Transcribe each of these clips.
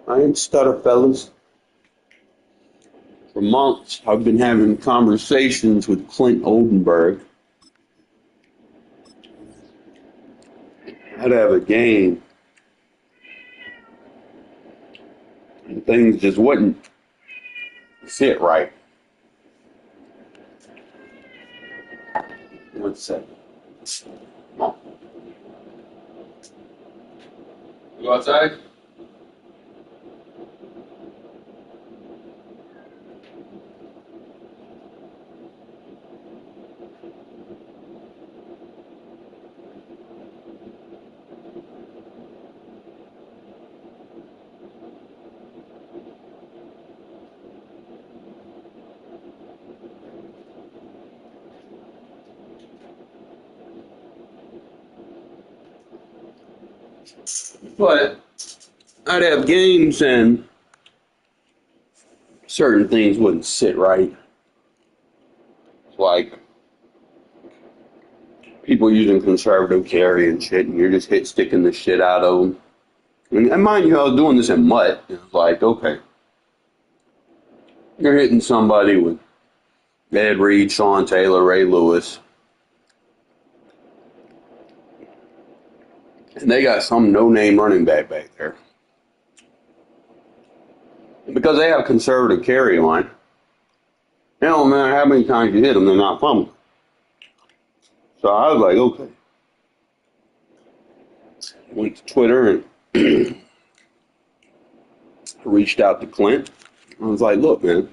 I ain't stutter, fellas. For months, I've been having conversations with Clint Oldenburg. I'd have a game, and things just wouldn't sit right. One second. Come on. You go outside? But I'd have games and certain things wouldn't sit right. Like people using conservative carry and shit, and you're just sticking the shit out of them. And mind you, I was doing this in MUT. It's like, okay, you're hitting somebody with Ed Reed, Sean Taylor, Ray Lewis, and they got some no-name running back there. Because they have conservative carry line, it don't matter how many times you hit them, they're not fumbling. So I was like, okay. Went to Twitter and reached out to Clint. I was like, look, man,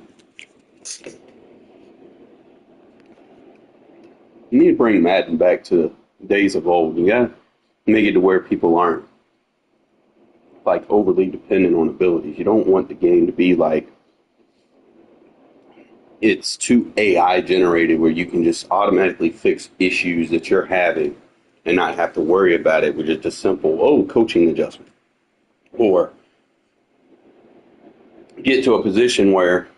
you need to bring Madden back to the days of old. You gotta make it to where people aren't like overly dependent on abilities. You don't want the game to be like it's too AI generated where you can just automatically fix issues that you're having and not have to worry about it with just a simple, coaching adjustment. Or get to a position where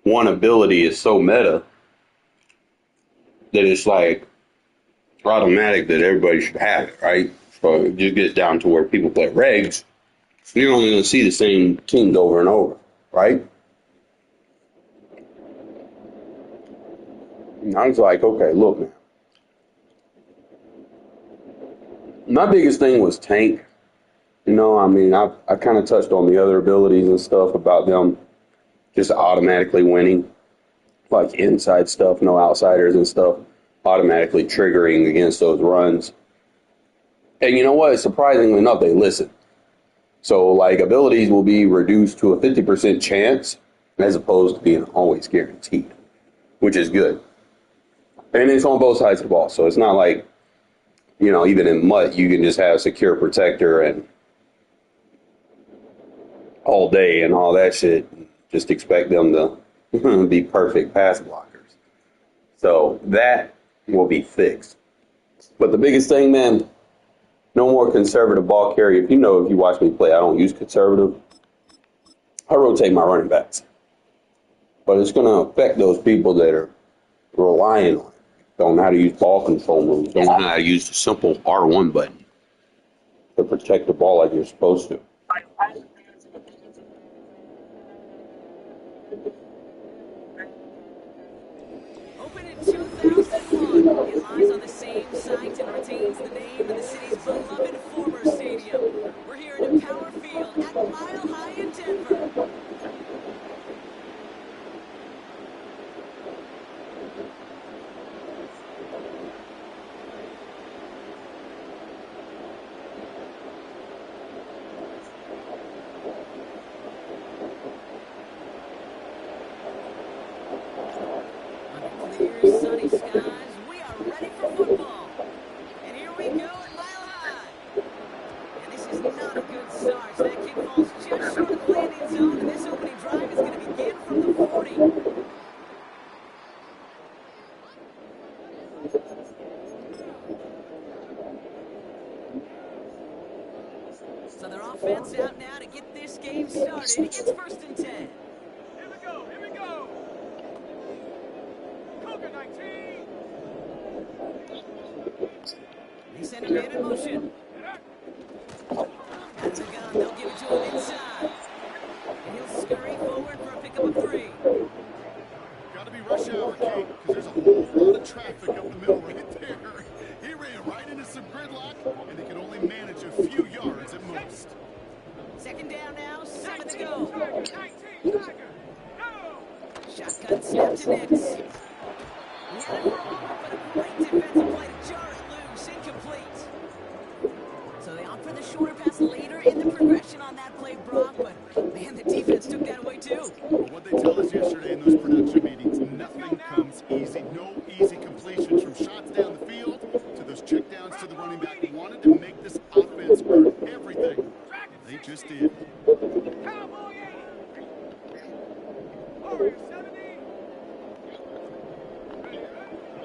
one ability is so meta that it's like automatic that everybody should have it, right? So it just gets down to where people play regs. You're only going to see the same teams over and over, right? And I was like, okay, look, man. My biggest thing was tank. You know, I mean, I kind of touched on the other abilities and stuff about them just automatically winning, like inside stuff, no outsiders and stuff, automatically triggering against those runs. And you know what? Surprisingly enough, they listen. So, like, abilities will be reduced to a 50% chance as opposed to being always guaranteed, which is good. And it's on both sides of the ball. So it's not like, you know, even in MUT, you can just have secure protector and all day and all that shit. Just expect them to be perfect pass blockers. So that will be fixed. But the biggest thing, man, no more conservative ball carry. If you watch me play, I don't use conservative. I rotate my running backs. But it's going to affect those people that are relying on it. Don't know how to use ball control moves. Don't know how to use the simple R1 button to protect the ball like you're supposed to. Opened in 2001, it lies on the same site and retains the name of the city's beloved former stadium. We're here at Empower Field at Mile High in Denver. Clear, sunny skies, we are ready for football. And here we go at Mile High. And this is not a good start. So that kick falls just short of the landing zone, and this opening drive is going to begin from the 40. started. It's 1st and 10. Here we go. Cougar 19. They send a man in motion. Out of the gun, they'll give it to him inside. And he'll scurry forward for a pickup of 3. Got to be rush hour, Kate, because there's a whole lot of traffic up the middle right there. He ran right into some gridlock, and he could only manage a few yards at most. 2nd down now, 7 to go. 19, Tiger. Go! Shotgun snap to Nix. He had it for a moment, but a great defensive play to jar it loose. Incomplete. So they opt for the shorter pass later in the progression on that play, Brock, but man, the defense took that away too. Well, what they tell us yesterday in those production meetings, nothing comes easy. No easy completions from shots down the field to those checkdowns to the running back. They wanted to make this offense earn everything. They just did. Cowboy 80. Warrior 70.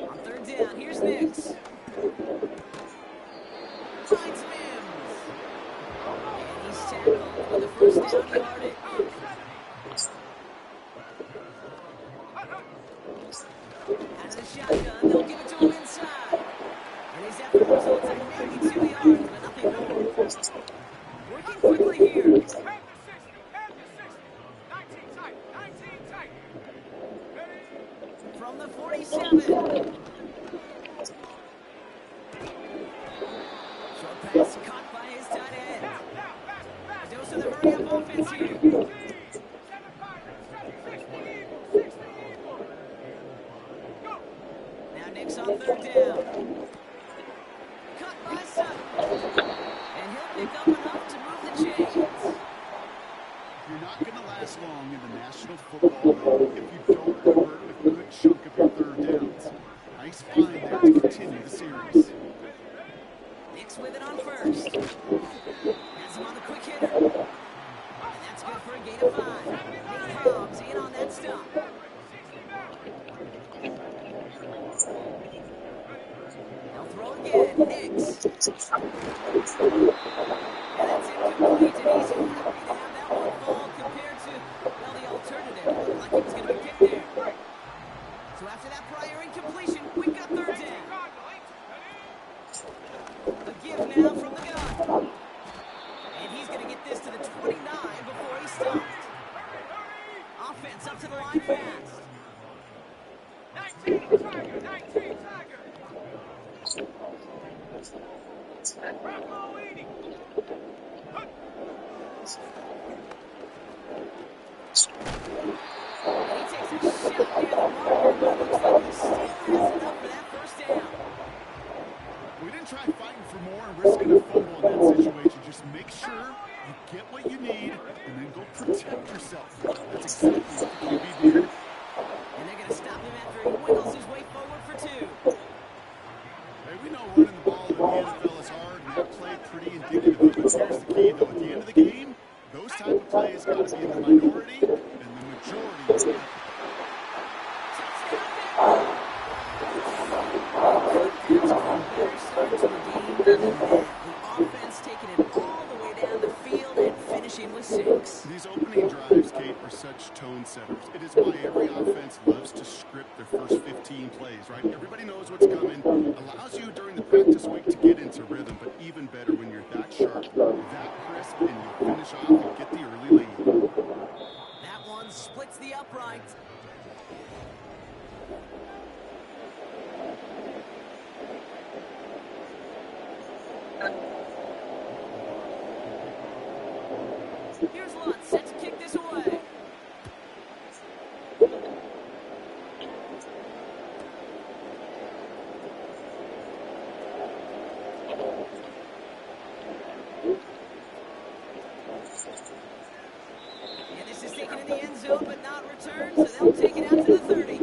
On 3rd down, here's Nix. Finds Mims. And he's tackled with a 1st down yardage. Out of the shotgun, they'll give it to him inside. And his effort results in maybe 2 yards, but nothing more. Working quickly here. Head to 60. 19 tight. 19 tight. Ready? From the 47. Short pass caught by his tight end. A dose of the hurry-up offense here. 7-5. 60 Eagles. 60 Eagles. Go. Now Nix on 3rd down. Cut by Sutton. And he'll pick up enough to move the chains. You're not going to last long in the National Football League if you don't convert a good chunk of your 3rd downs. Nice find there to continue the series. Nix with it on 1st. Has him on the quick hitter. And that's good for a gain of 5. Nick Hobbs in on that stop. They'll throw again. Nix. And that's incomplete. And he's happy to have that one fall compared to, well, the alternative. It looked like he was going to be picked there. So after that prior incompletion, we've got 3rd down. A give now from the gun. And he's going to get this to the 29 before he stopped. Offense up to the line fast. 19 Tiger. 19 Tiger. Bravo 80. And he takes a shot near the marker, but it looks like the Steelers has enough for that 1st down. We didn't try fighting for more and risking a fumble in that situation. Just make sure you get what you need and then go protect yourself. That's exactly what the QB did. And they're going to stop him after he wiggles his way forward for 2. Hey, we know running the ball in the NFL is hard, and that play pretty indicative of it. Here's the key, though. At the end of the game, those type of plays got to be in the minority, and the majority is not. The offense taking it all the way down the field and finishing with 6. These opening drives, Kate, are such tone setters. It is why every offense loves to script their first 15 plays, right? Everybody knows what's coming. Allows you during the practice week to get into rhythm, but even better when you're that sharp, that crisp, and you finish off and get the early lead. That one splits the upright. Here's Lutz, set to kick this away. And this is taken in the end zone, but not returned, so they'll take it out to the 30.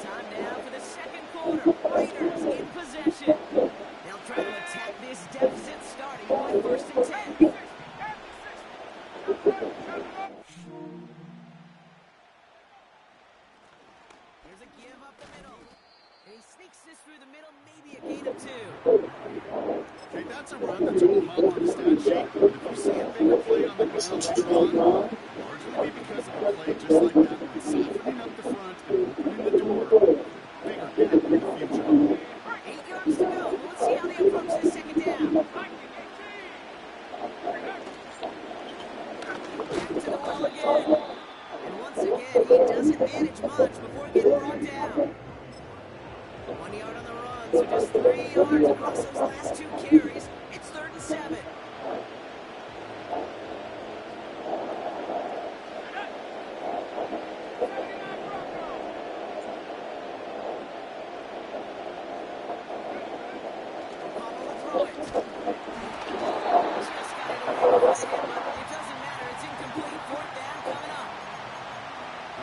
Time now for the 2nd quarter. Raiders in possession. They'll try to attack this deficit starting with 1st and 10. Here's a give up the middle. And he sneaks this through the middle, maybe a gain of 2. Okay, that's a run that's a little hot on the stat sheet, but if you see a bigger play on the ground later on, largely be because of a play just like that one, softening up the front and opening the door for a bigger gap in the future. 8 yards to go. Well, let's see how they approach this second down. Back to the wall again. And once again, he doesn't manage much before getting brought down. 1 yard on the run, so just 3 yards across those last 2 carries. It's 3rd and 7.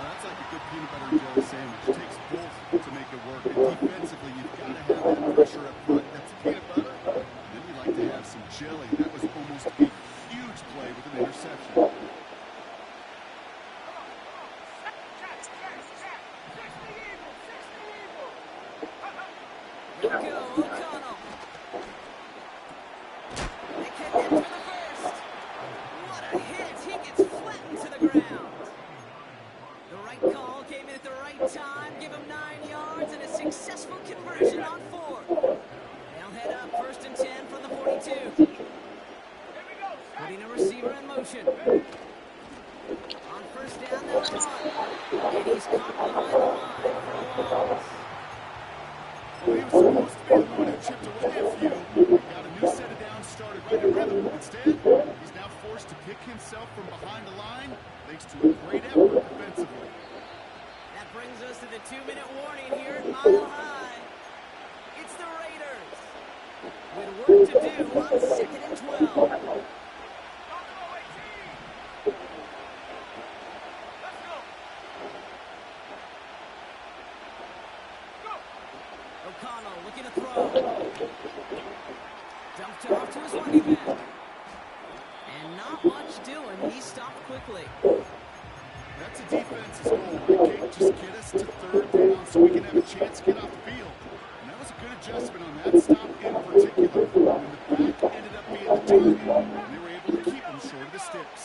That's like a good peanut butter and jelly sandwich. It takes both to make it work. And defensively, you've got to have that pressure up front. That's peanut butter. Then you like to have some jelly. That was almost a huge play with an interception. Go, O'Connell. They connect for the first. What a hit. He gets flattened to the ground. The right call came in at the right time. Give him 9 yards and a successful conversion on 4. They'll head up 1st and 10 from the 42. Putting a receiver in motion. On 1st down, they'll run. And he's caught behind the line for a loss. Well, he was supposed to be the one who chipped away a few. Got a new set of downs started right in rhythm. Instead, he's now forced to pick himself from behind the line thanks to a great effort defensively. That brings us to the 2-minute warning here at Mile High. It's the Raiders with work to do on 2nd and 12. O'Connell looking to throw. Dumped off to his running back. And not much doing. He stopped quickly. That's a defense's goal. They can't just get us to 3rd down so we can have a chance to get off the field. And that was a good adjustment on that stop in particular. When the back ended up being the target, and they were able to keep him short of the sticks.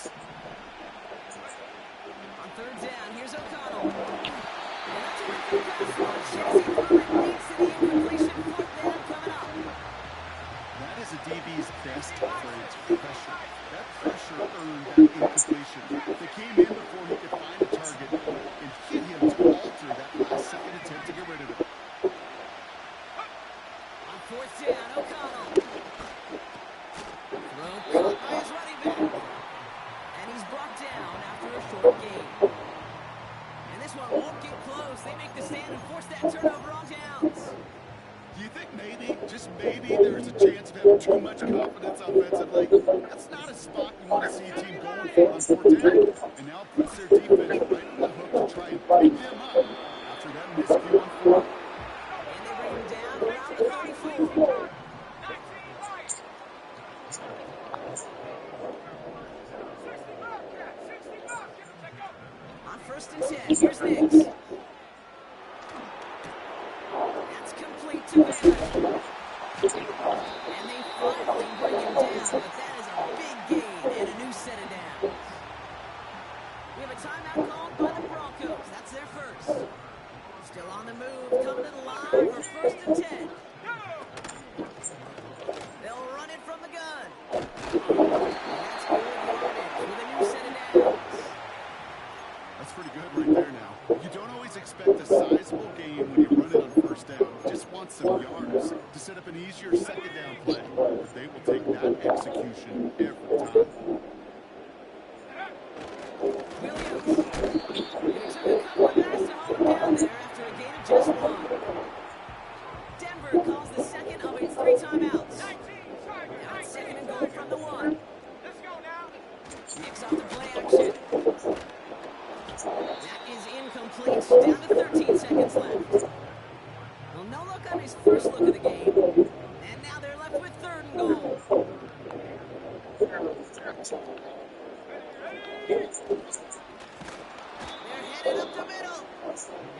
On 3rd down, here's O'Connell. And that's a quick pass rush. Chasing through it leads to the incompletion. 4th down coming up. That is a DB's best phrase, pressure. That pressure earned that incompletion. They came in before he could find a target and hit him to alter that last-second attempt to get rid of it. On 4th down, O'Connell. Throw caught by his running back. And he's brought down after a short gain. And this one won't get close. They make the stand and force that turnover on downs. Do you think maybe, just maybe, there's a chance of having too much confidence offensively? That's not a spot you want to see a team going for on 4th down. And now puts their defense right on the hook to try and pick them up after that miscue on 4th. And they bring him down around the 34. On 1st and 10, here's Nix. That's complete to Madden. And they finally bring him down, but that is a big gain and a new set of downs. We have a timeout called by the Broncos. That's their first. Still on the move, coming to the line for 1st and 10. They'll run it from the gun. And that's good yardage with a new set of downs. That's pretty good right there now. You don't always expect a sizable gain when you run it on 1st down. You just want some yards to set up an easier 2nd down play. But they will take that execution every time. Williams. And it took a couple of guys to hold him down there after a gain of just 1. Denver calls the second of its 3 timeouts. Now it's 2nd and goal from the 1. Nix off the play action. That is incomplete. Down to 13 seconds left. Well, no look on his first look of the game. And now they're left with 3rd and goal. They're headed up the middle.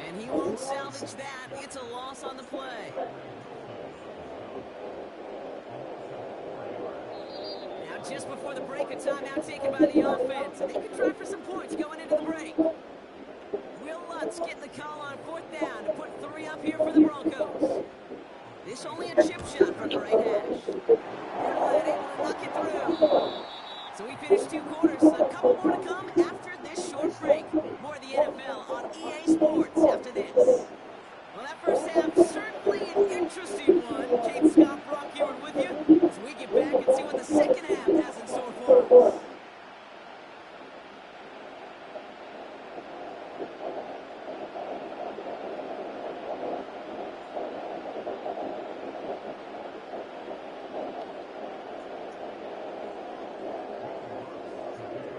And he won't salvage salvage that. It's a loss on the play. Now, just before the break, a timeout taken by the offense. And they can try for some points going into the break. Will Lutz getting the call on 4th down to put 3 up here for the Broncos. This only a chip shot from the right hash. Erlett able to knock it through. So we finished 2 quarters. A couple more to come after this short break. More of the NFL on EA Sports after this. Well, that first half, certainly an interesting one. Kate Scott, Brock Ewart with you as we get back and see what the second half has in store for us.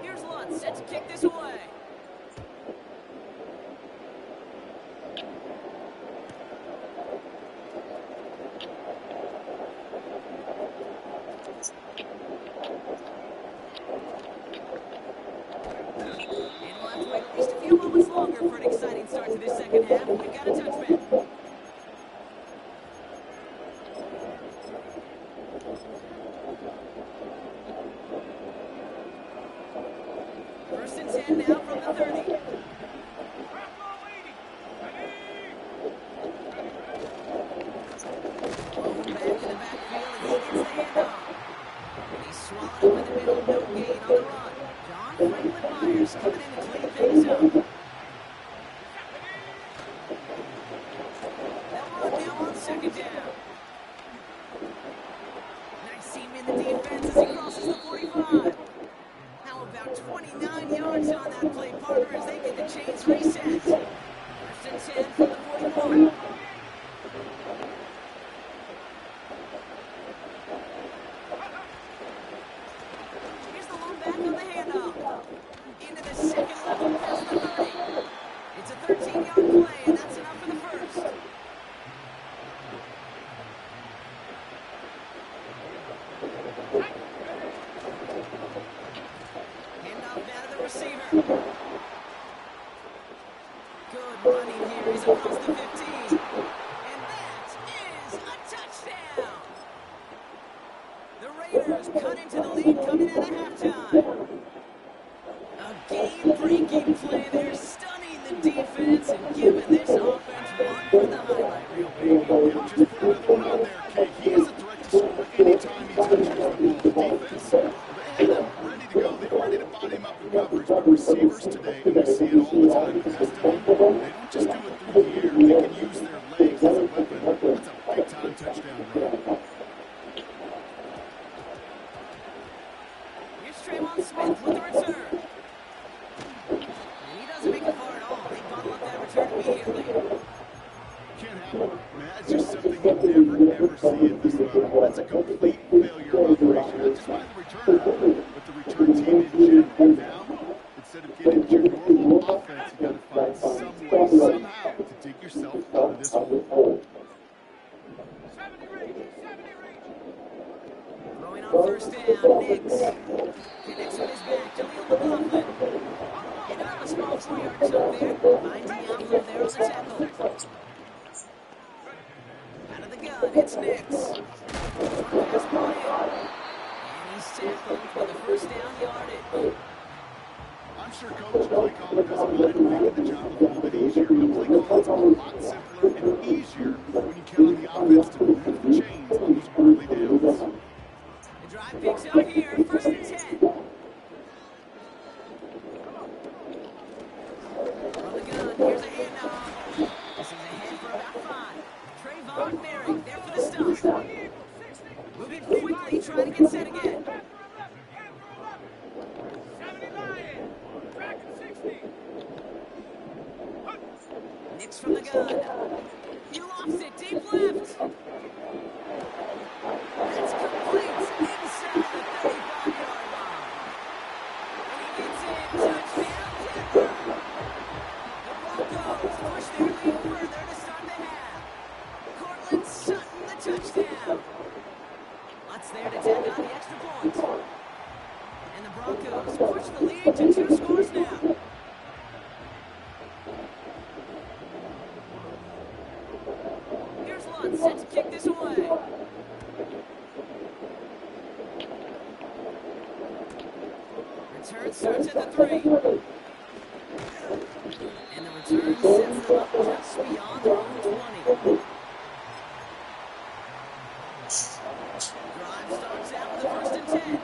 Here's Lutz set to kick this away. Longer for an exciting start to this second half. We've got a touchback. First and 10 now from the 30. Bone back in the backfield, and he gets the handoff. He's swallowed up in the middle, no gain on the run. John Franklin Myers coming in to clean things up. Second down. Nice seam in the defense as he crosses the 45. How about 29 yards on that play, partner, as they get the chains reset. First and 10 from the 41. Here's the long back on the handoff. Into the second level past the 30. It's a 13-yard play, and that's enough for the first. Receiver. Good running here. He's across the 15. And that is a touchdown. The Raiders cut into the lead coming out of halftime. A game-breaking play there, stunning the defense and giving this offense one for the highlight reel, baby. Just put another one on there, Kate. He is a threat to score anytime he touches the ball. The defense, they had him ready to go. They were ready to body him up in coverage. But receivers today, and we see it all the time, the best of them, they don't just do it through the air. They can use their legs as a weapon. That's a big-time touchdown run. Here's Trayvon Smith with the return. And he doesn't make it far at all. They bottle up that return immediately. Can't happen. Man, that's just something you never, ever see at this level. That's a complete failure of operation, not just by the returner, but the return team in general. Now, instead of getting into your normal offense, you got to find some way, somehow, to dig yourself out of this hole. 70 reach. Throwing on first down, Nix. Connects with his back to Leo McLaughlin. And on a small 4-yard chunk there. Finds Diablo there on the tackle. Out of the gun, it's Nix. Pass ball in. And he's tackled for the first down yardage. I'm sure Coach play calling doesn't want it making the job a little bit easier. The play calling's a lot simpler and easier when you count on the offense to move the chains on those early downs. The drive picks up here, first and 10. From the gun, here's a handoff. This is ahead for about 5. Trayvon Merrick there for the stop. Moving quickly, trying to get set again. Nix from the gun. He lofts it deep left. That's complete inside the 35-yard line. And he gets in. Touchdown, Denver. The Broncos push their lead further to start the half. Cortland Sutton, the touchdown. Lutz there to tack on the extra point. And the Broncos push the lead to 2 scores now. kick this away. Return starts at the 3. And the return sets them up just beyond their own 20. Drive starts out with a 1st and 10.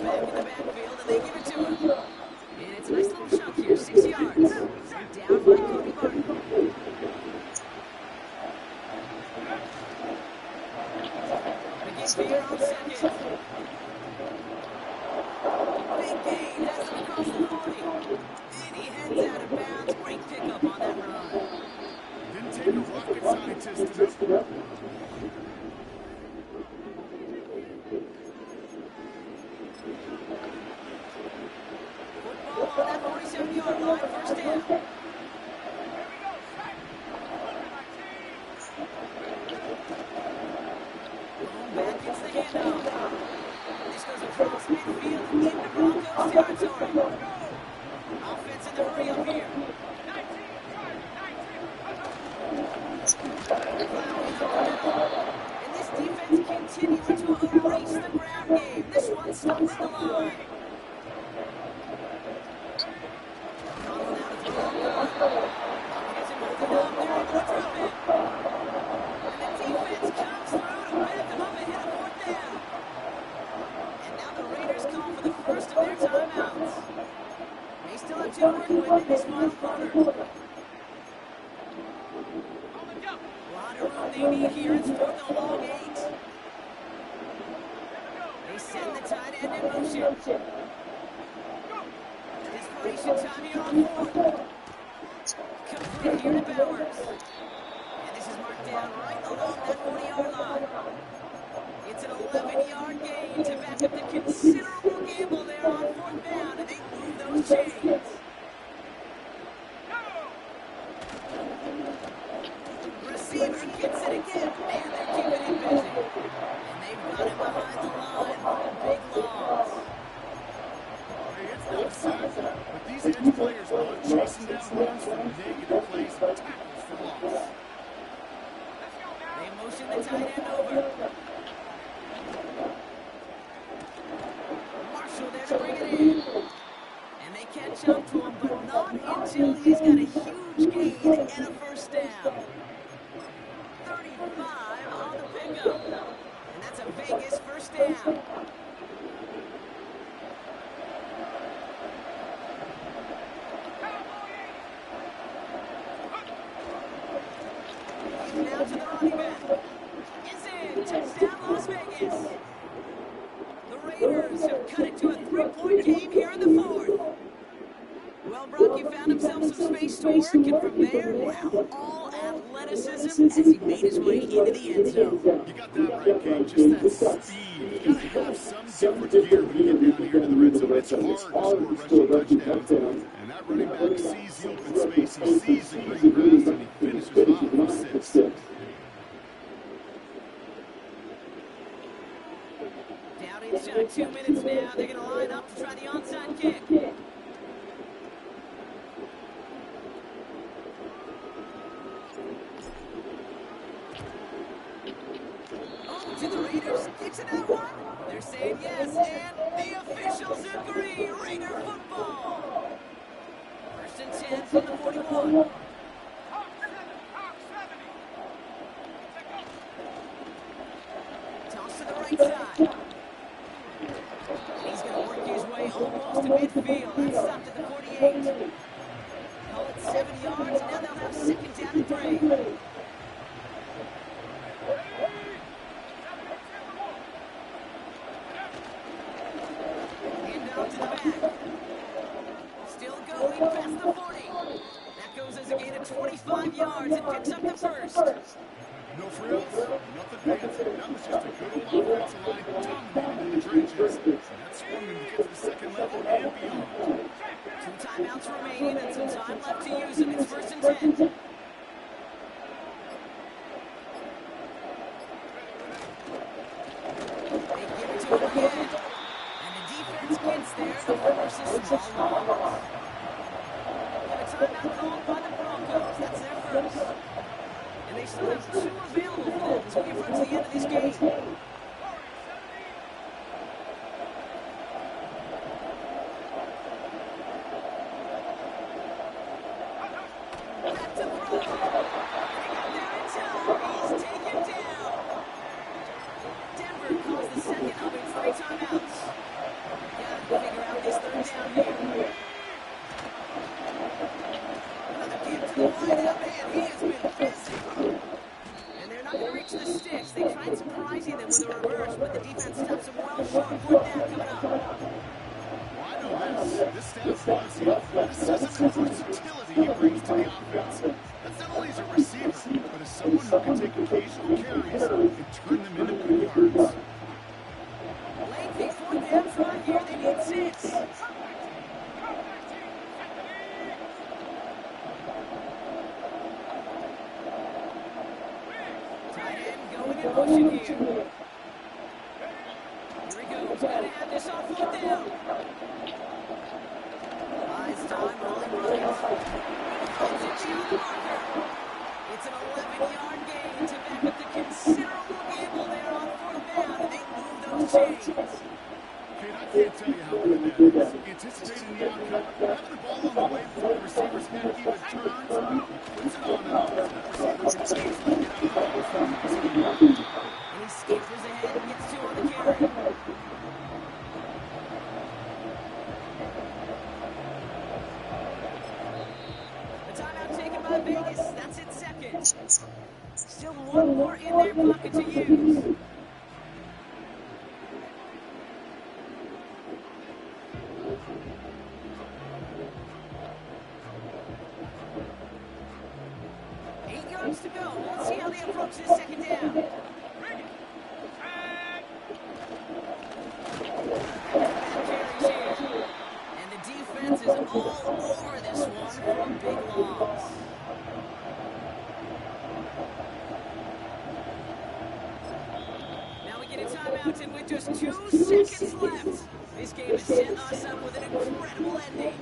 Ball back in the backfield, and they give it to him. And it's a nice little chunk here, 6 yards. Sent down by Cody Barton. Again, Fear on 2nd. Big gain has them across the 40. And he heads out of bounds. Great pickup on that run. Didn't take a rocket scientist to know. Football on that 47-yard line, 1st down. Back gets the handoff. This goes across midfield into Broncos territory. Offense in the hurry up here. And this defense continuing to erase the ground game. This one stops the line. Calling out a throw. Gets him holding up. They're able to drop it. And the defense comes through to win them up and hit a 4th down. And now the Raiders call for the first of their timeouts. They still have 2 to work with in this final quarter. A lot of room they need here. It's 4th and a long 8. They send the tight end in motion. Desperation time here on 4th. Complete here to Bowers. And this is marked down right along that 40-yard line. It's an 11-yard gain to back up the considerable gamble there on 4th down, and they move those chains. Receiver gets it again. Man, they're keeping him busy. And they've got him behind the line for a big loss. Hey, it's not a sack, but these edge players love chasing down runs from negative plays and tackles for loss. They motion the tight end over. Marshall there to bring it in. And they catch up to him, but not until he's got a huge gain and a 1st down. 35 on the pickup. And that's a Vegas 1st down. Now to the running back. Is in. Touchdown, Las Vegas. The Raiders have cut it to a 3-point game here in the 4th. Well, Brock, he found himself some space to work, and from there, now all athleticism as he made his way into the end zone. You got that right, Kate. Just that speed. You gotta have some different gear when you get down here to the red zone. It's hard to score rushing touchdowns. And that running back sees the open space, he sees the green grass, and he finishes off with 6. Down inside 2 minutes now. They're going to line up to try the onside kick. Oh, to the Raiders. Get to that one. They're saying yes, and the officials agree. Raider football. 1st and 10 from the 41. Toss to the right side. And he's going to work his way almost to midfield. That's stopped at the 48. Call it 7 yards, and now they'll have 2nd down and 3. Hand off to the back. Still going past the 40. That goes as a gain of 25 yards and picks up the 1st. No frills, nothing fancy. That was just a good old offensive line dominating in the trenches. And that swung him to get to the 2nd level and beyond. 2 timeouts remaining and some time left to use them. It's 1st and 10. They give it to him again. And the defense gets there to force a small loss. Timeout called by the Broncos. That's their first. And they still have 2 available for them as we approach the end of this game. Back to throw. And he got there in time. He's taken down. Denver calls the second of its 3 timeouts. Gotta figure out this third down here. Another give to the wideout man. He has been busy. And they're not going to reach the sticks. They tried surprising them with a reverse, but the defense stops them well short. Fourth down coming up. Well, I know this staff loves the athleticism and versatility he brings to the offense. That's not only as a receiver, but as someone who can take occasional carries and turn them into good yards. Lengthy fourth down try here. They need 6. Tight end going in motion here. Here he goes. Got to have this on fourth down. Buys time, rolling right. Finds it beyond the marker. It's an 11-yard gain to back up the considerable gamble there on fourth down, and they move those chains. Kate, I can't tell you how good that is. Anticipating the outcome, having the ball on the way before the receiver's head even turns, he puts it on and off. That receiver can easily get out of bounds from the receiver. And he scampers ahead and gets 2 on the carry. The timeout taken by Vegas. That's its second. Still 1 more in their pocket to use. To go. Let's see how they approach this second down. Carries here. And the defense is all over this one for a big loss. Now we get a timeout, and with just 2 seconds left, this game has set us up with an incredible ending.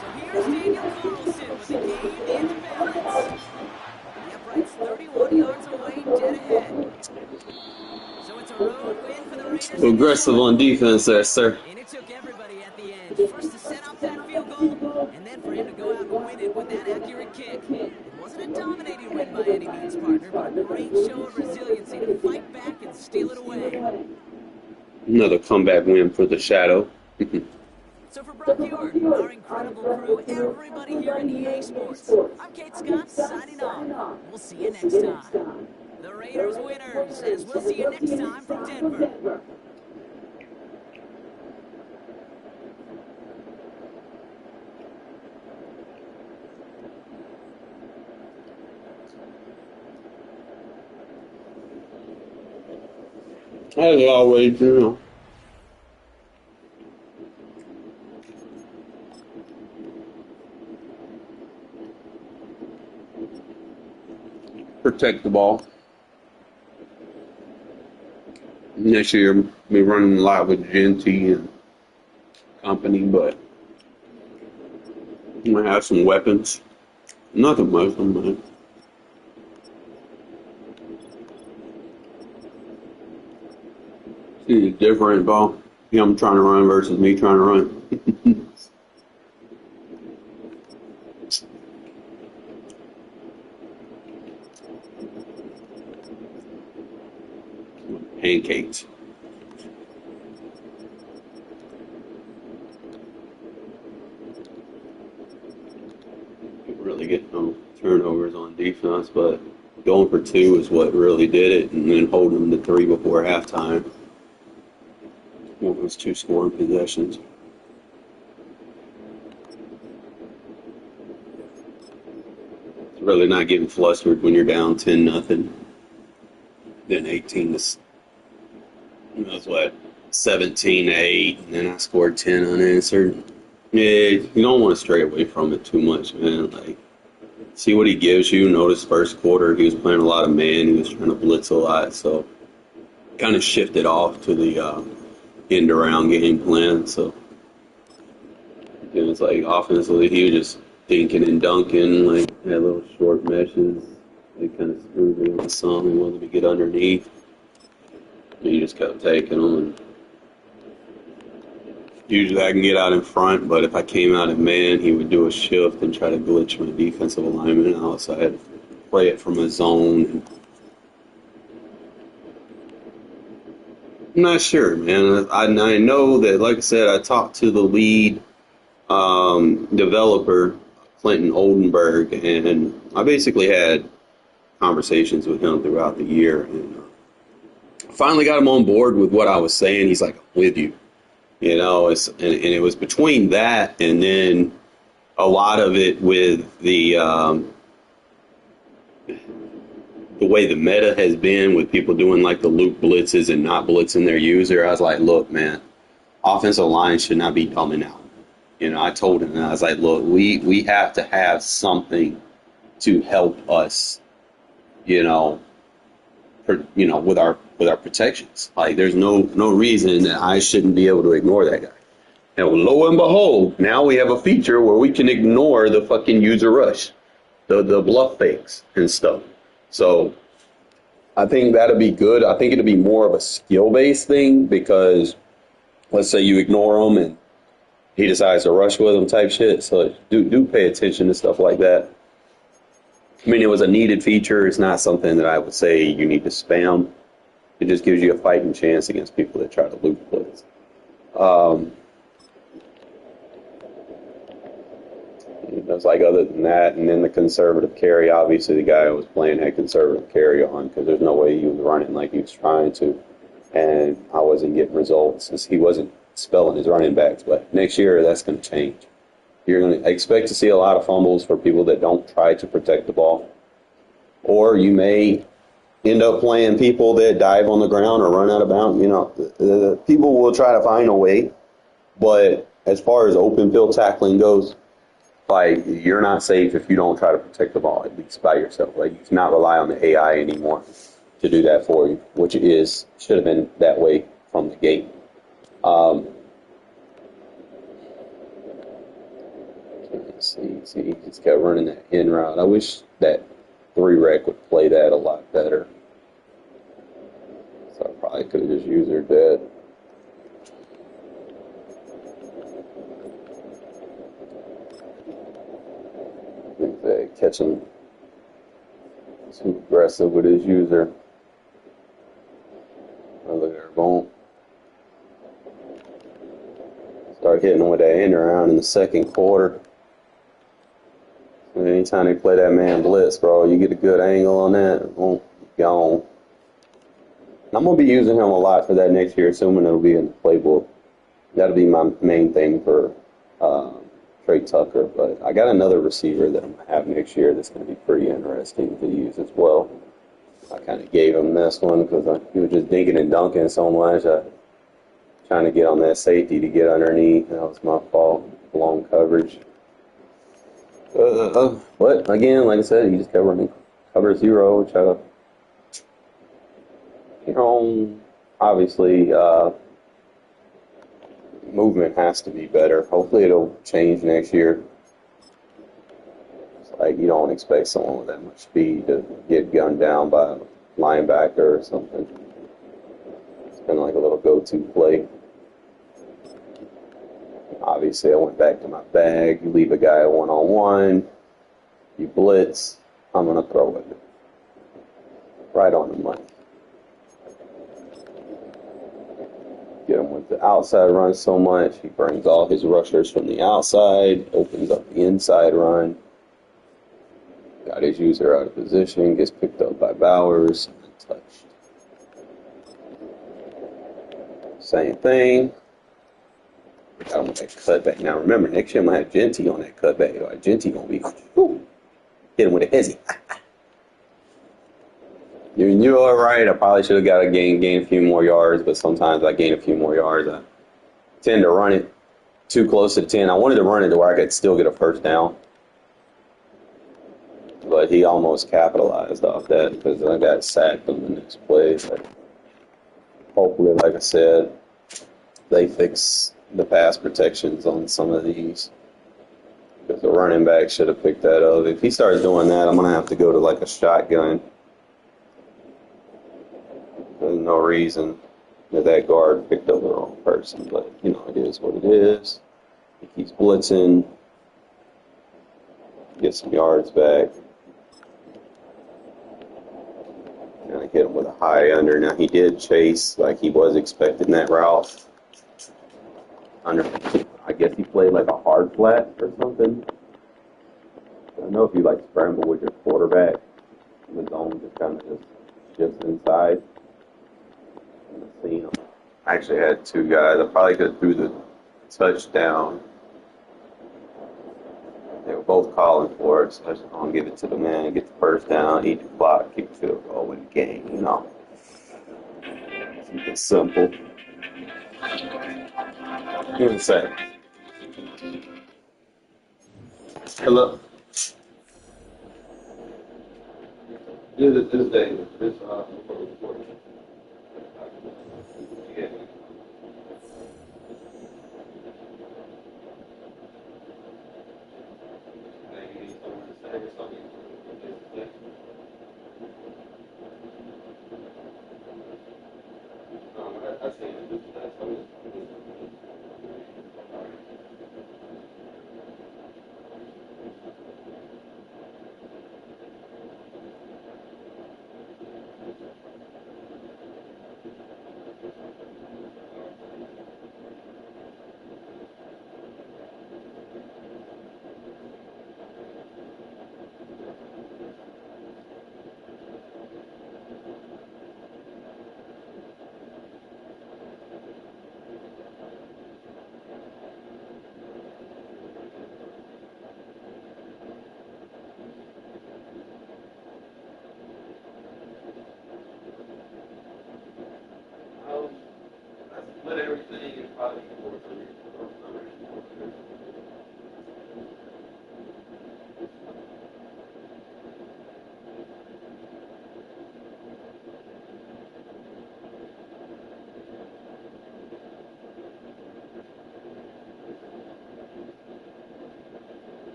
So here's Daniel Carlson with the game into balance. The upright's 31 yards away, dead ahead. So it's a road win for the Raiders. Aggressive on defense there, sir. And it took everybody at the end. First to set up that field goal, and then for him to go out and win it with that accurate kick. It wasn't a dominating win by any means, partner, but a great show of resiliency to fight back and steal it away. Another comeback win for the Shadow. So for Brock Ewart, our incredible crew, everybody here in EA Sports, I'm Kate Scott signing off. We'll see you next time. The Raiders winners, as we'll see you next time from Denver. As always, you know. Protect the ball. Next year, be running a lot with Genty and company, but I'm gonna have some weapons. Nothing much, but see the different ball. Him trying to run versus me trying to run. Pancakes. Really get no turnovers on defense, but going for 2 is what really did it, and then holding them to 3 before halftime. What was 2 scoring possessions? It's really not getting flustered when you're down 10-0. Then 18 to, it was what, 17-8, and then I scored 10 unanswered. Yeah, you don't want to stray away from it too much, man. Like, see what he gives you. Notice first quarter he was playing a lot of man. He was trying to blitz a lot, so kind of shifted off to the end-around game plan. So it was like offensively he was just dinking and dunking, like had little short meshes. They kind of screwed me with some and wanted me to get underneath. And he just kept taking them. And usually I can get out in front, but if I came out in man, he would do a shift and try to glitch my defensive alignment out. So I had to play it from a zone. And I'm not sure, man. I know that, like I said, I talked to the lead developer, Clinton Oldenburg, and I basically had conversations with him throughout the year. And finally got him on board with what I was saying. He's like, I'm with you. You know, and it was between that and then a lot of it with the way the meta has been with people doing like the loop blitzes and not blitzing their user. I was like, look, man, offensive line should not be dumbing out. You know, I told him, and I was like, look, we have to have something to help us, with our protections. Like, there's no reason that I shouldn't be able to ignore that guy. And lo and behold, now we have a feature where we can ignore the fucking user rush, the bluff fakes and stuff. So I think that'll be good. I think it'll be more of a skill-based thing because let's say you ignore them and he decides to rush with them type shit. So do pay attention to stuff like that. I mean, it was a needed feature. It's not something that I would say you need to spam. It just gives you a fighting chance against people that try to loop blitz. It was like other than that, and then the conservative carry. Obviously, the guy who was playing had conservative carry on because there's no way he was running like he was trying to, and I wasn't getting results since he wasn't spelling his running backs. But next year, that's going to change. You're going to expect to see a lot of fumbles for people that don't try to protect the ball, or you may end up playing people that dive on the ground or run out of bounds. You know, the people will try to find a way, but as far as open field tackling goes, like, you're not safe if you don't try to protect the ball, at least by yourself. Like, you cannot rely on the AI anymore to do that for you, which should have been that way from the gate. Let's see, he just kept running that in route. I wish that 3-rec would play that a lot better. So I probably could have just used her dead. Catch him too aggressive with his user. Oh, look at her, boom. Start hitting him with that end around in the second quarter. And anytime they play that man blitz, bro, you get a good angle on that, boom, gone. And I'm going to be using him a lot for that next year, assuming it'll be in the playbook. That'll be my main thing for Trey Tucker, but I got another receiver that I'm going to have next year that's going to be pretty interesting to use as well. I kind of gave him this one because he was just dinking and dunking so much. Trying to get on that safety to get underneath. That was my fault. Long coverage. But again, like I said, he just kept running cover zero. Try to, obviously, movement has to be better. Hopefully it'll change next year. It's like you don't expect someone with that much speed to get gunned down by a linebacker or something. It's been like a little go-to play. Obviously I went back to my bag. You leave a guy one-on-one, you blitz, I'm going to throw it. Right on the money. Get him with the outside run so much. He brings all his rushers from the outside, opens up the inside run. Got his user out of position, gets picked up by Bowers, and touched. Same thing. Got him with that cutback. Now remember, next year I'm going to have Genty on that cutback. Genty going to be, whoo, hit him with a hezzy. You're all right. I probably should have got to gain a few more yards, but sometimes I gain a few more yards. I tend to run it too close to the 10. I wanted to run it to where I could still get a first down, but he almost capitalized off that because I got sacked on the next play. But hopefully, like I said, they fix the pass protections on some of these. Because the running back should have picked that up. If he starts doing that, I'm going to have to go to like a shotgun. There's no reason that guard picked up the wrong person, but it is what it is. He keeps blitzing, get some yards back. Kind of hit him with a high under. Now he did chase like he was expecting that route. Under, I guess he played like a hard flat or something. I know if you like scramble with your quarterback, the zone just kind of just shifts inside. I actually had two guys. I probably could have threw the touchdown. They were both calling for it, so I just want to give it to the man, get the first down, eat the clock, keep the field goal, win the game, Keep it simple. Give me a second. Hello. This day, yeah. Split everything and probably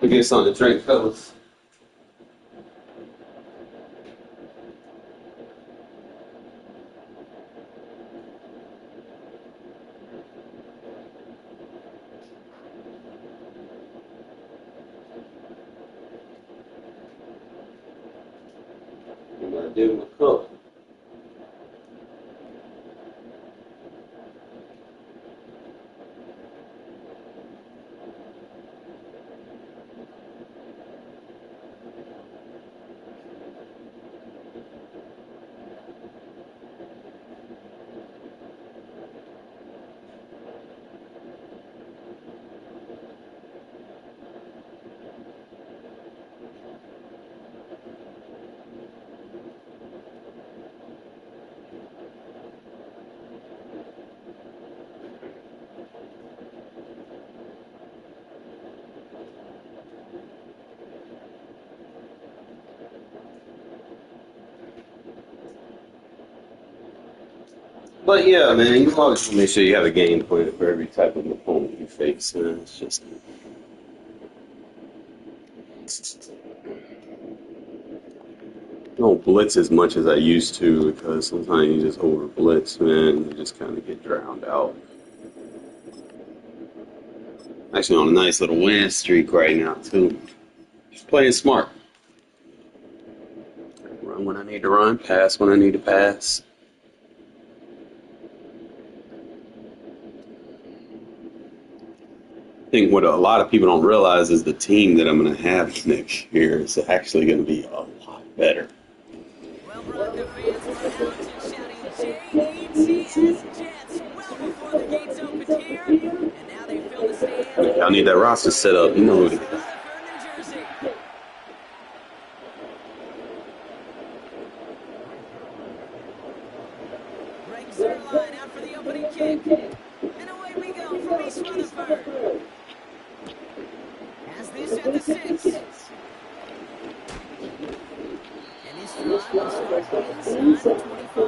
we get something to drink, fellas. You gotta give him a cup. But yeah, man, you always make sure you have a game plan for every type of opponent you face. Man. It's just I don't blitz as much as I used to because sometimes you just over blitz, man. You just kind of get drowned out. Actually, on a nice little win streak right now too. Just playing smart. Run when I need to run, pass when I need to pass. I think what a lot of people don't realize is the team that I'm going to have next year is actually going to be a lot better. brought the fans right out to shouting Jets well before the gates opened here. And now they fill the stands. Y'all need that roster set up. You know who it is. Rutherford, New Jersey. Greg Zerline out for the opening kick. And away we go from East Rutherford. As this at the 6. And his drive will start inside the 25.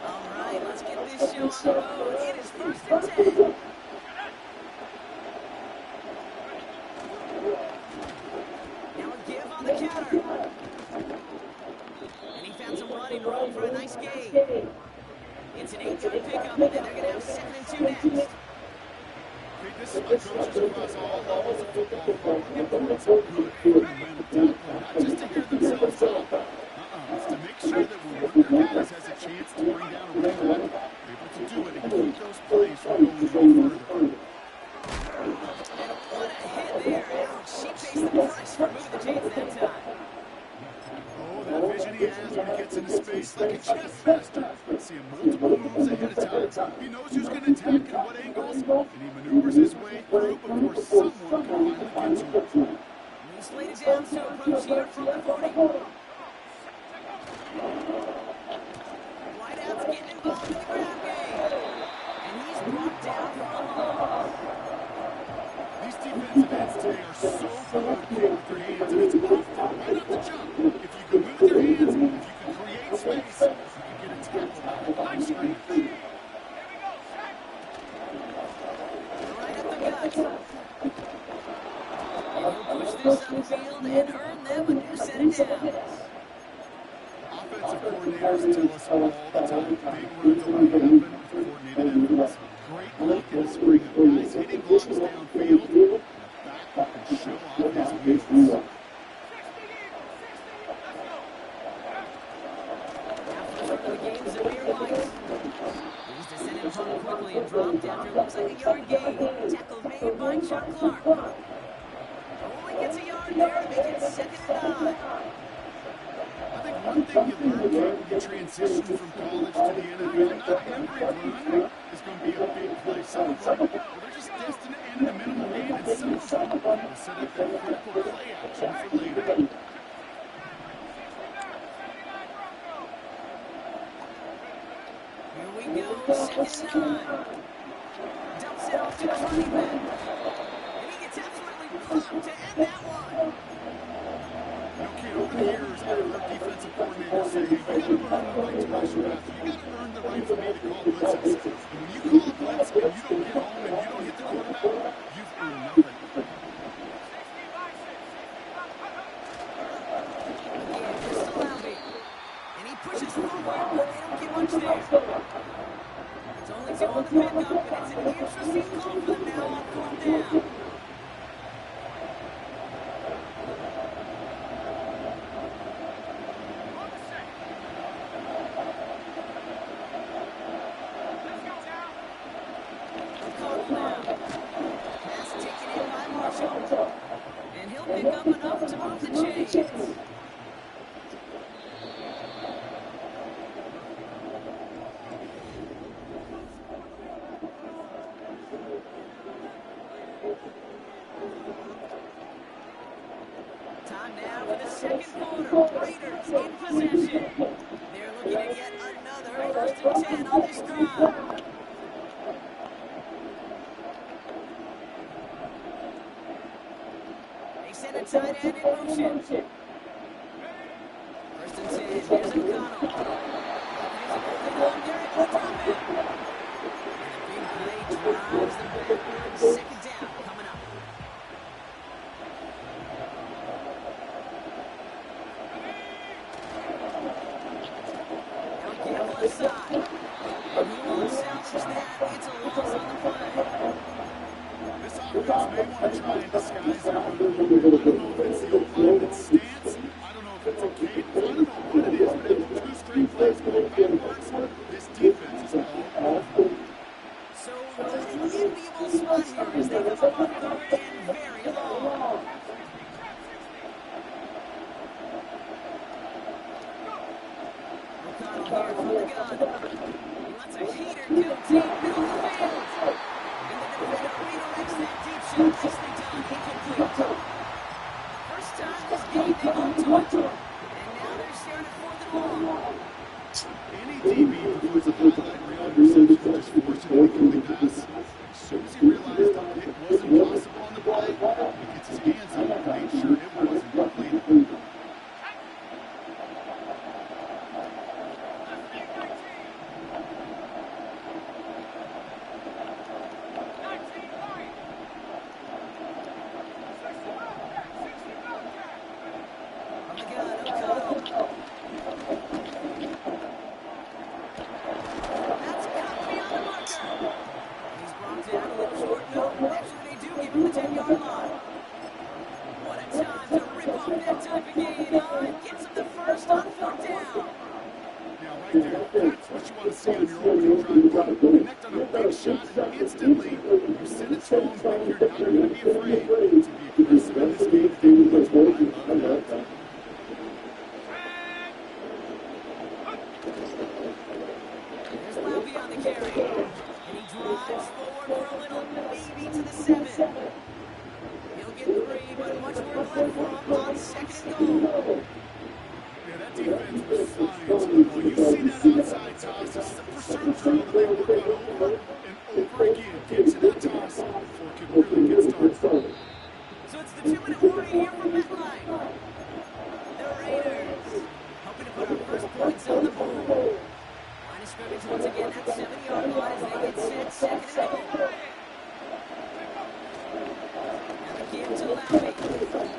All right, let's get this show on the road. It is 1st and 10. Now a give on the counter. And he found some running room for a nice gain. It's an 8-yard pickup, and then they're going to have 2nd and 2 next. Hey, this is my coaches across all levels of football who are looking for some good fundamental tackling, not just to hear themselves talk. It's to make sure that when one of their guys has a chance to bring down a running back, they're able to do it and keep those plays from going any further. And what a hit there. Ouch, she faced the price for moving the chains that time. Oh, that vision he has when he gets into space like a chess master. Seeing multiple moves ahead of time. He knows who's going to attack and what angles, and he maneuvers his way through before someone can finally get to him. And he's laid it down to approach here from the 40. Whiteout's getting involved in the ground game. And he's brought down for a loss. These defensive ends today are so good with their hands, and it's often right off the jump. If you can move with your hands, if you can create space, you can get a tackle out. Nice screen. Right up the gut. And he'll push this upfield and earn them a new set of downs. Offensive coordinators tell us all the time, big runs only happen with coordinated efforts. Great look at a spring of guys hitting blocks downfield, and a back who can show off his wheels. Now for the start of the game, Zamir White. He's descended upon him quickly and dropped after it looks like a yard gain. Tackle made by Chuck Clark. Only gets a yard there to make it 2nd and 9. I think one thing you learn when you transition from college to the NFL, not every run is going to be a big play. Some of them, they're just destined to end in a minimal gain, and some of them will set up that critical play action for later. Here we go, 2nd and 9. Dumps it off to his running back. And he gets absolutely pumped to end that one. Okay, over the years, I've heard defensive coordinators say, hey, you got to earn the right to rush your pass. You got to earn the right for me to call blitzes. And when you call a blitz and you don't get home and you don't hit the quarterback, you've earned nothing. Again, Crystal Albee. And he pushes forward, but they don't get much there. It's only 2 on the pickup, and it's an interesting call for them now on 4th down. And he'll pick up enough to move the chains. Time now for the 2nd quarter. Raiders in possession. They're looking at yet another 1st and 10 on this drive. They send a tight end in motion. 1st and 10. Here's O'Connell. He's holding on there and he'll drop it. And a big play drives them backwards. 2nd down coming up. Now give left side. And he won't salvage that. It's a loss on the play. This offense may want to try and disguise their run a little bit. I don't know if it's the old lineman stance. I don't know if it's a cadence. I don't know what it is, but after 2 straight plays going backwards, this defense go deep, middle of the field. And the defender redirects that deep shot. Nicely done, incomplete. First time this game they've hung to it. And now they're staring at 4th and long. Any DB who puts a highlight reel on reception just forced an incomplete pass. As soon as he realized the hit wasn't possible on the play, he gets his hands up and made sure it wasn't completed. On the gun, O'Connell. That's got to be on the marker. He's brought down a little short. No, actually they do give him the 10-yard line. What a time to rip off that type of gain, huh? It gets him the first on 4th down. Now, right there, that's what you want to see on your opening drive. Connect on a big shot and instantly you send it to them, and you're not going to be afraid to be aggressive in this game today, which I love that. There's Laupy on the carry. And he drives forward for a little, maybe to the 7. He'll get 3, but much work left for him on 2nd and goal. Yeah, that defense was flying. Well, you see that outside toss. This is a for certain drill that they work on over and over again. Get to that toss before it can really get started. So it's the 2-minute warning here from MetLife. The Raiders hoping to put our first points on the board. Line of scrimmage once again at 7-yard line as they get set, 2nd and goal. Now the give to Laupy.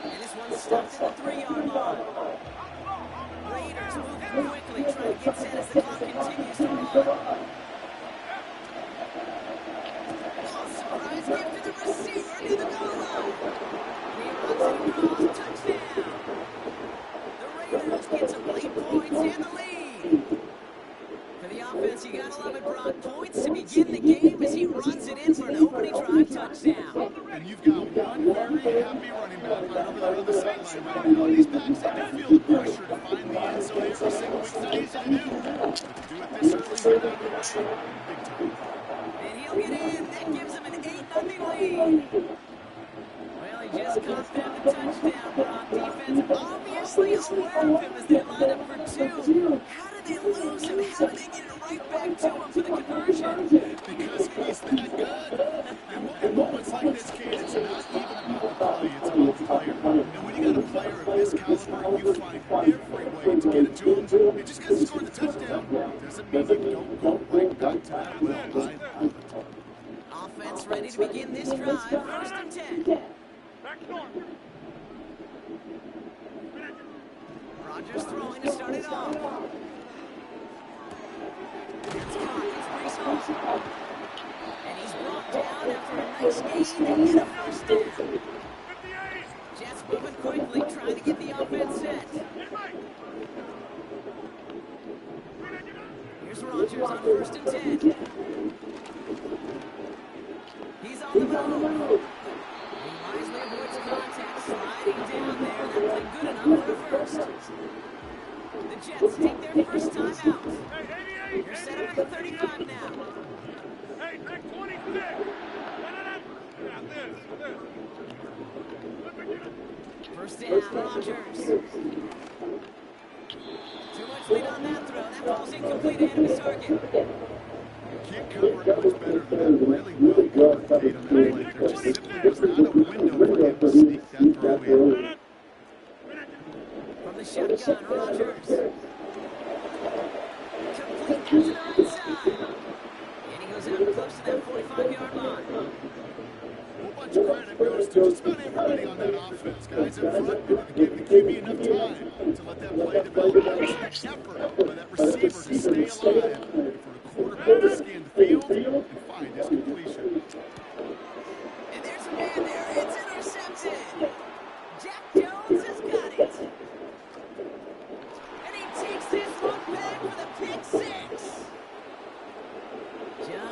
And this one's stopped at the 3-yard line. Raiders moving quickly, trying to get set as the clock continues to run. Oh, surprise give to the receiver near the goal line. He runs it across, touchdown. The Raiders get some late points and the lead. For the offense, you gotta love it, Brock. Points to begin the game as he runs it in for an opening drive touchdown. And you've got one very happy running back right over there on the sideline right now. These backs, they do feel the pressure to find the end zone every single week. It's not easy to do. But to do it this early right out of the way, big time. And he'll get in. That gives him an 8-0 lead. Well, he just caught them the touchdown, Brock. Defense obviously aware of him as they line up for 2. How did they lose him? How did they get it right back to him for the conversion? Because he's that good. In moments like this, kid, it's not even about the play, it's about the player. And when you got a player of this caliber, you find every way to get it to him. And just because he scored the touchdown doesn't mean you don't go right back to that well line. Offense ready to begin this drive. 1st and 10. Rodgers throwing to start it off. It's caught. It's Brees Hall. And he's brought down after a nice gain and a first down. Jets moving quickly, trying to get the offense set. Here's Rodgers on 1st and 10. He's on the move. He wisely avoids contact, sliding down there. That played good enough for a first. The Jets take their first time out. They're set up at the 35 now. Hey, back 26. First down, Rodgers. Too much lead on that throw. That ball's incomplete ahead of his target. Can't cover it much better than that. Really well covered Tate on that play. There just simply was not a window for him to sneak that throw in. From the shotgun, Rodgers. Complete out to the right side. And he goes out close to that 45-yard line. A whole bunch of credit goes to just about everybody on that offense. Guys in front, gave the QB enough time to let that play develop. That was an effort by that receiver to stay alive, for the quarterback to scan the field and find his completion. And there's a man there. It's intercepted. Jack Jones has got it. And he takes this one back for the pick 6.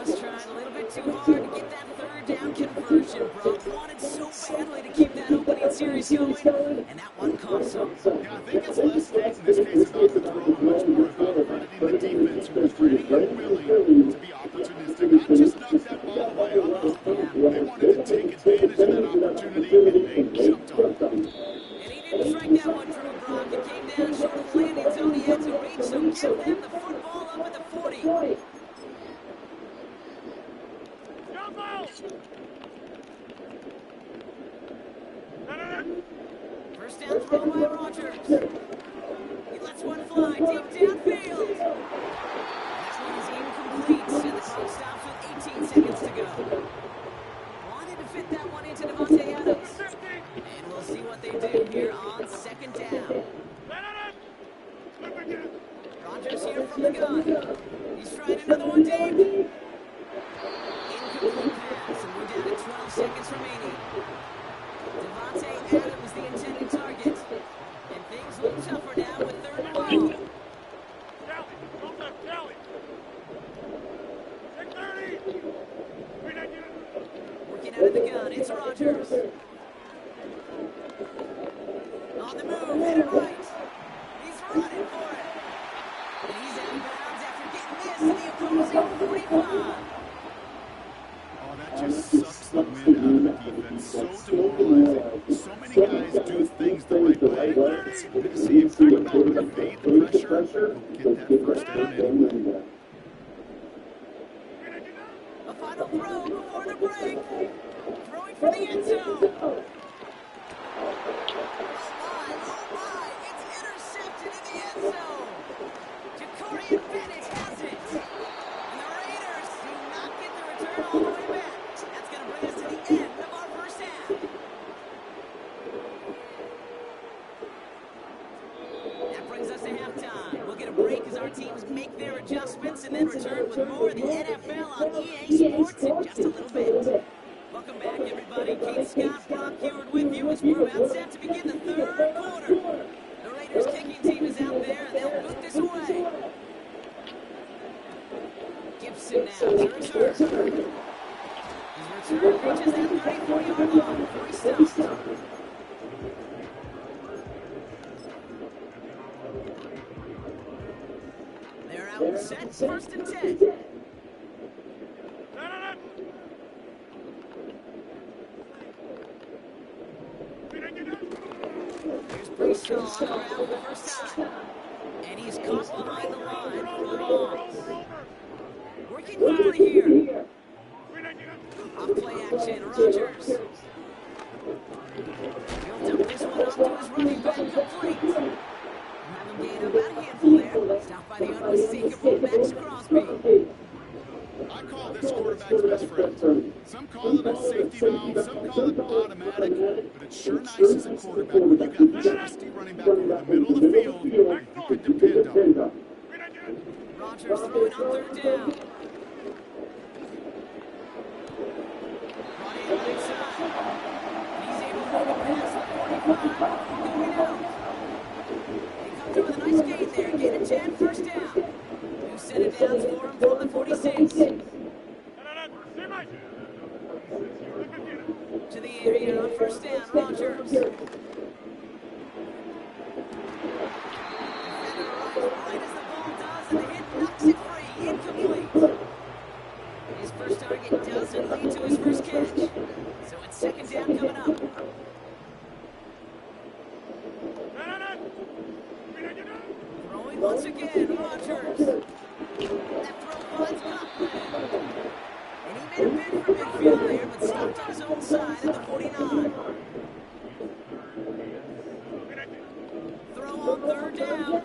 Just trying a little bit too hard to get that 3rd down conversion. Brock wanted so badly to keep that opening series going, and that one cost him. Yeah, I think it's less case in this case about the throw and much more about crediting the defense who was ready and willing to be opportunistic. First down throw by Rodgers. He lets one fly deep downfield. That one is incomplete, and the clock stops with 18 seconds to go. Wanted to fit that one into Devontae Adams. And we'll see what they do here on second down. Rodgers here from the gun. He's trying another one deep. Incomplete pass, and we're down to 12 seconds remaining. Devontae Adams, the intended target. And things look tougher now with third and long. Working out of the gun, it's Rodgers. On the move, headed right. He's running for it. And he's out of bounds after getting this to the opposing 45. Oh, that just sucks the wind out of the defense. So demoralizing. So many guys do things the right way. See, if they're about to evade the pressure, get that first down anyway. A final throw before the break. Throwing for the end zone. Oh my, it's intercepted in the end zone. Ja'Cory Bennett has it. And the Raiders do not get the return all the way back. That's going to bring us to the end of our first half. That brings us to halftime. We'll get a break as our teams make their adjustments and then return with more of the NFL on EA Sports in just a little bit. Welcome back, everybody. Kate Scott, Brock Heward with you as we're about set to begin the third quarter. The Raiders kicking team is out there, and they'll boot this away. Gibson now to return. His return reaches that 34-yard line before he stopped. They're out set, first and 10. Here's Brees on the ground for the first time. And he's caught behind the line for a loss. Working quickly here. Off play action, Rodgers. He'll dump this one off to his running back, complete. Have him gain about a handful there. Stopped by the unmistakable Max Crosby. I call this quarterback's best friend. Some call it a safety valve, some call it automatic, but it's sure nice as a quarterback when you got a trusty running back over the middle of the field you can depend on. Rodgers throwing on third down. Brought in right side. And he's able to make a pass for 45 before going out. He comes up with a nice gain there, gain of 10, first down. New set of downs for him from the 46. To the air here on first down, Rodgers. Defender arrives right as the ball does, and the hit knocks it free, incomplete. His first target doesn't lead to his first catch. So it's second down coming up. Throwing once again, Rodgers. That throw finds Coughlin. And he made a bid for midfield there, but stopped on his own side at the 49. Throw on third down. That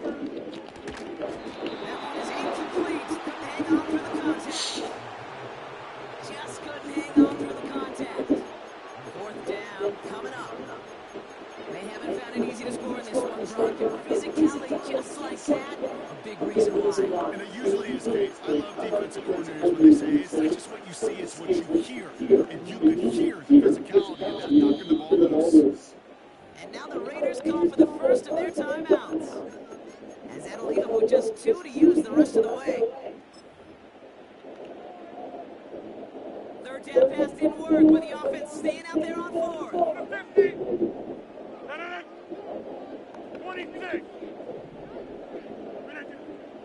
one is incomplete. Couldn't hang on through the contact. Just couldn't hang on through the contact. Fourth down coming up. They haven't found it easy to score in this one, Brock. Physicality just like that, a big reason why. And it usually is, Kate. I love defensive coordinators when they say it's not just what you see, it's what you hear. And you could hear the physicality of that knocking the ball loose. And now the Raiders call for the first of their timeouts. As that'll leave them with just 2 to use the rest of the way. Third down pass didn't work with the offense staying out there on fourth. 26.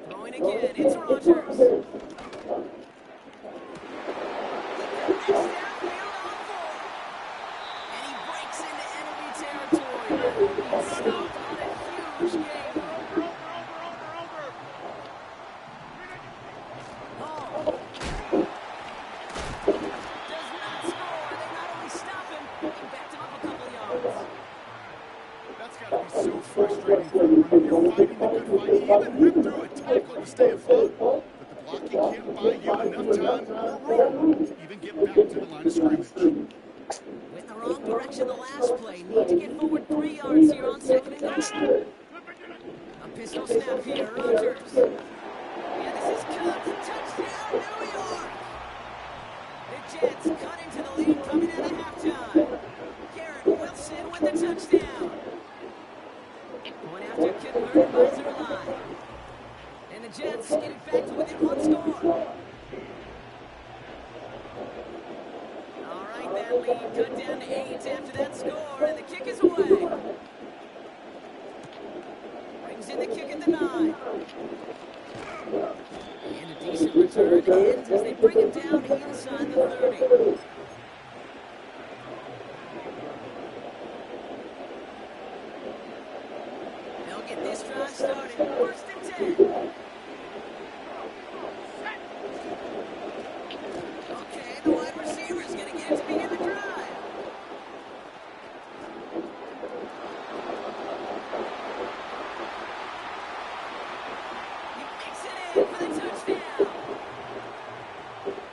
Throwing again, it's Rodgers. Next downfield on fourth. And he breaks into enemy territory. He's stopped on a huge gain. Oh. time or room to even get back to the line of scrimmage. Went in the wrong direction the last play. Need to get forward 3 yards here on 2nd and goal. A pistol snap here, Rodgers. And this is caught. Touchdown, New York! The Jets cut into the lead coming out of halftime. Garrett Wilson with the touchdown. Going after Kidler and Visor line. And the Jets get it back to within 1 score. All right, that lead cut down to 8 after that score, and the kick is away. Brings in the kick at the 9. And a decent return ends as they bring him down inside the 30. They'll get this drive started. 1st and 10. Okay, the wide receiver is going to get it to begin the drive. He makes it in for the touchdown.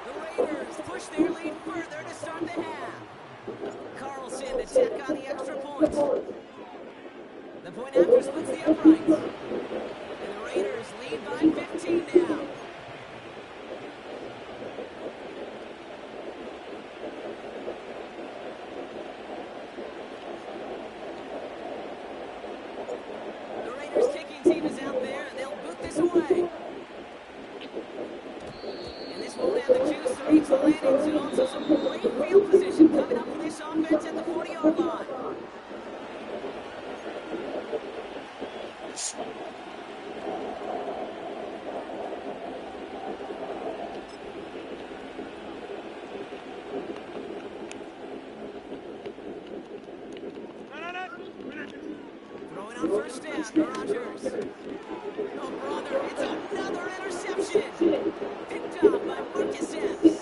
The Raiders push their lead further to start the half. Carlson to tack on the extra point. The point after splits the uprights. And the Raiders lead by 15 now. The Raiders kicking team is out there, and they'll boot this away. And this won't have the juice to reach the landing zone, so some great field position coming up for this offense at the 40-yard line. Throwing on 1st down, Rodgers. Oh, brother, it's another interception. Picked up by Marcus Epps.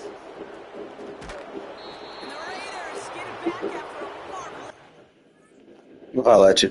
And the Raiders get it back after a marvelous... I'll let you.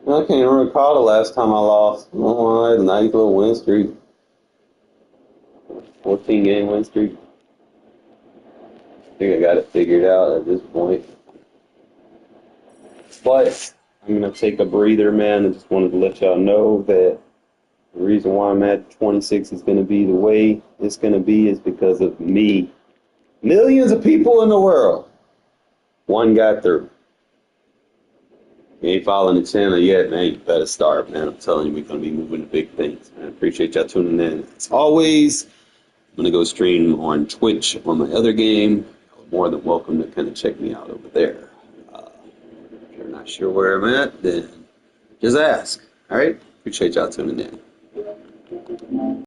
I can't even recall the last time I lost. I had a nice little win streak. 14-game win streak. I think I got it figured out at this point. But I'm going to take a breather, man. I just wanted to let y'all know that the reason why I'm at 26 is going to be the way it's going to be is because of me. Millions of people in the world. One got through. You ain't following the channel yet, man. You better start, man. I'm telling you, we're going to be moving to big things, man. Appreciate y'all tuning in. As always, I'm going to go stream on Twitch on my other game. You're more than welcome to kind of check me out over there. If you're not sure where I'm at, then just ask. All right? Appreciate y'all tuning in.